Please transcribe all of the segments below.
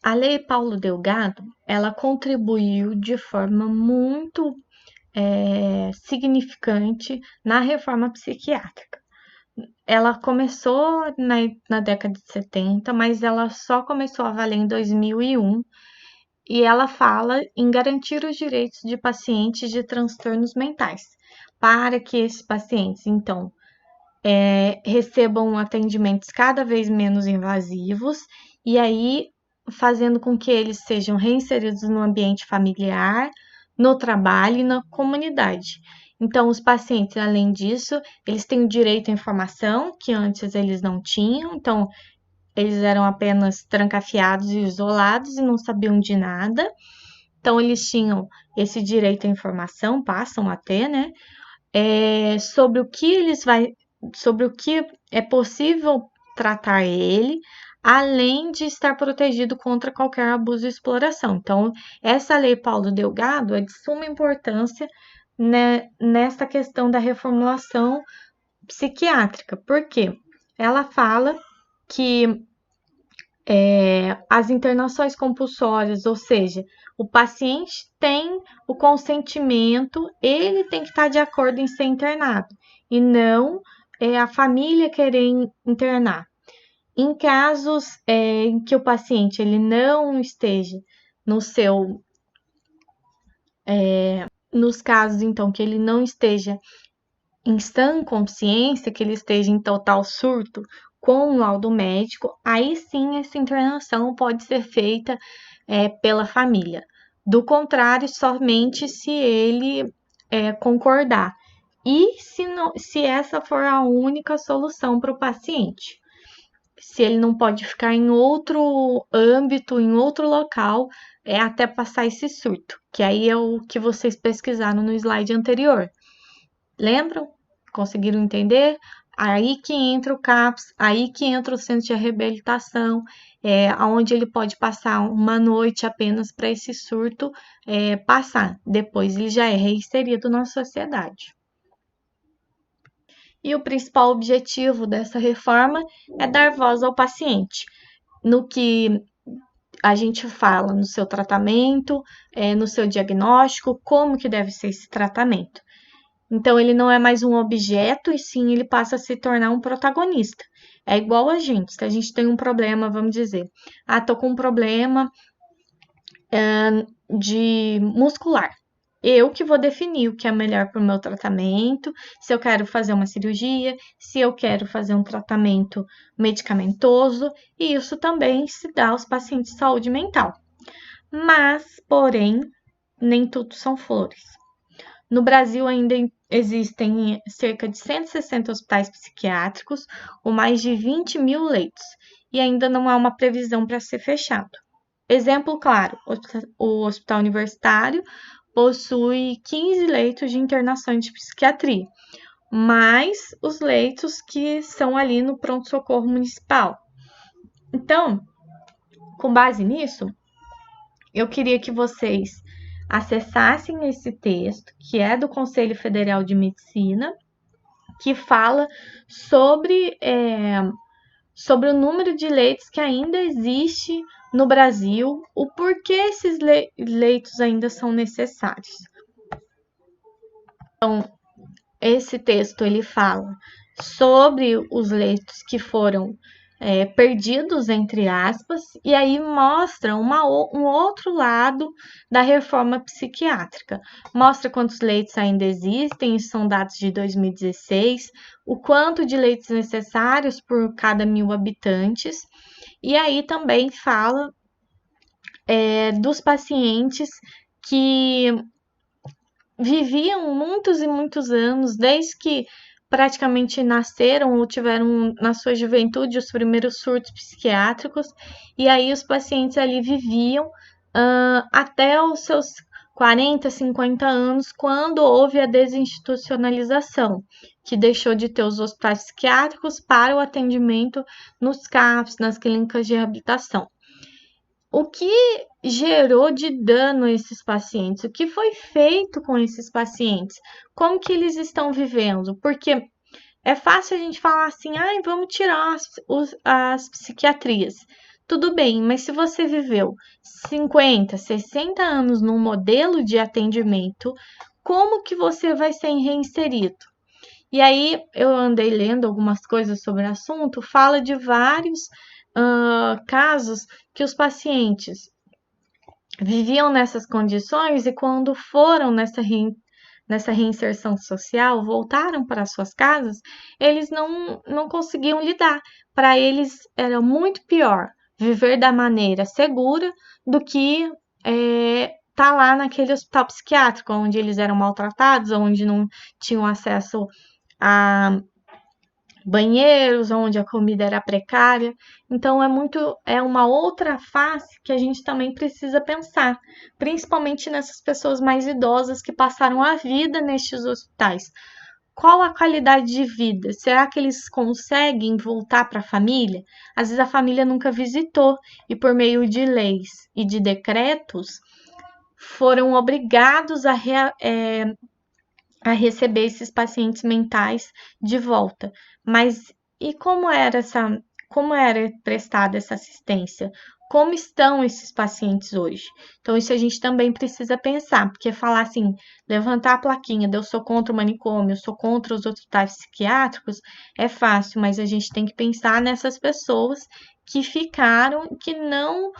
A Lei Paulo Delgado, ela contribuiu de forma muito significante na reforma psiquiátrica. Ela começou na década de 70, mas ela só começou a valer em 2001 e ela fala em garantir os direitos de pacientes de transtornos mentais, para que esses pacientes, então, recebam atendimentos cada vez menos invasivos e aí fazendo com que eles sejam reinseridos no ambiente familiar, no trabalho e na comunidade. Então, os pacientes, além disso, eles têm o direito à informação, que antes eles não tinham, então eles eram apenas trancafiados e isolados e não sabiam de nada. Então, eles tinham esse direito à informação, passam a ter, né? Sobre o que sobre o que é possível tratar ele, além de estar protegido contra qualquer abuso e exploração. Então, essa lei Paulo Delgado é de suma importância, né, nessa questão da reformulação psiquiátrica, porque ela fala que as internações compulsórias, ou seja, o paciente tem o consentimento, ele tem que estar de acordo em ser internado, e não a família querer internar. Em casos em que o paciente ele não esteja no seu, nos casos então que ele não esteja em sã consciência, que ele esteja em total surto com um laudo médico, aí sim essa internação pode ser feita pela família. Do contrário, somente se ele concordar. E se essa for a única solução para o paciente. Se ele não pode ficar em outro âmbito, em outro local, até passar esse surto, que aí é o que vocês pesquisaram no slide anterior. Lembram? Conseguiram entender? Aí que entra o CAPS, aí que entra o centro de reabilitação, onde ele pode passar uma noite apenas para esse surto passar. Depois ele já é reinserido na sociedade. E o principal objetivo dessa reforma é dar voz ao paciente, no que a gente fala no seu tratamento, no seu diagnóstico, como que deve ser esse tratamento. Então, ele não é mais um objeto, e sim ele passa a se tornar um protagonista. É igual a gente, se a gente tem um problema, vamos dizer, tô com um problema de muscular. Eu que vou definir o que é melhor para o meu tratamento, se eu quero fazer uma cirurgia, se eu quero fazer um tratamento medicamentoso, e isso também se dá aos pacientes de saúde mental. Mas, porém, nem tudo são flores. No Brasil ainda existem cerca de 160 hospitais psiquiátricos, com mais de 20 mil leitos, e ainda não há uma previsão para ser fechado. Exemplo claro, o Hospital Universitário possui 15 leitos de internação de psiquiatria, mais os leitos que são ali no pronto-socorro municipal. Então, com base nisso, eu queria que vocês acessassem esse texto, que é do Conselho Federal de Medicina, que fala sobre o número de leitos que ainda existe no Brasil, o porquê esses leitos ainda são necessários. Então, esse texto ele fala sobre os leitos que foram perdidos, entre aspas, e aí mostra um outro lado da reforma psiquiátrica. Mostra quantos leitos ainda existem, são dados de 2016, o quanto de leitos necessários por cada 1.000 habitantes, e aí também fala dos pacientes que viviam muitos e muitos anos, desde que praticamente nasceram ou tiveram na sua juventude os primeiros surtos psiquiátricos, e aí os pacientes ali viviam até os seus 40, 50 anos, quando houve a desinstitucionalização, que deixou de ter os hospitais psiquiátricos para o atendimento nos CAPs, nas clínicas de reabilitação. O que gerou de dano a esses pacientes? O que foi feito com esses pacientes? Como que eles estão vivendo? Porque é fácil a gente falar assim, vamos tirar as psiquiatrias. tudo bem, mas se você viveu 50, 60 anos num modelo de atendimento, como que você vai ser reinserido? E aí eu andei lendo algumas coisas sobre o assunto, fala de vários casos que os pacientes viviam nessas condições e quando foram nessa reinserção social, voltaram para suas casas, eles não conseguiam lidar. Para eles era muito pior viver da maneira segura do que tá lá naquele hospital psiquiátrico, onde eles eram maltratados, onde não tinham acesso a banheiros, onde a comida era precária. Então é uma outra face que a gente também precisa pensar, principalmente nessas pessoas mais idosas que passaram a vida nestes hospitais. Qual a qualidade de vida? Será que eles conseguem voltar para a família? Às vezes a família nunca visitou e por meio de leis e de decretos foram obrigados a receber esses pacientes mentais de volta. Mas e como era prestada essa assistência? Como estão esses pacientes hoje? Então, isso a gente também precisa pensar, porque falar assim, levantar a plaquinha de eu sou contra o manicômio, eu sou contra os hospitais psiquiátricos, é fácil, mas a gente tem que pensar nessas pessoas que ficaram, que não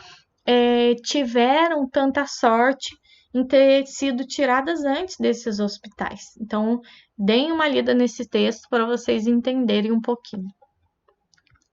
tiveram tanta sorte em ter sido tiradas antes desses hospitais. Então, deem uma lida nesse texto para vocês entenderem um pouquinho.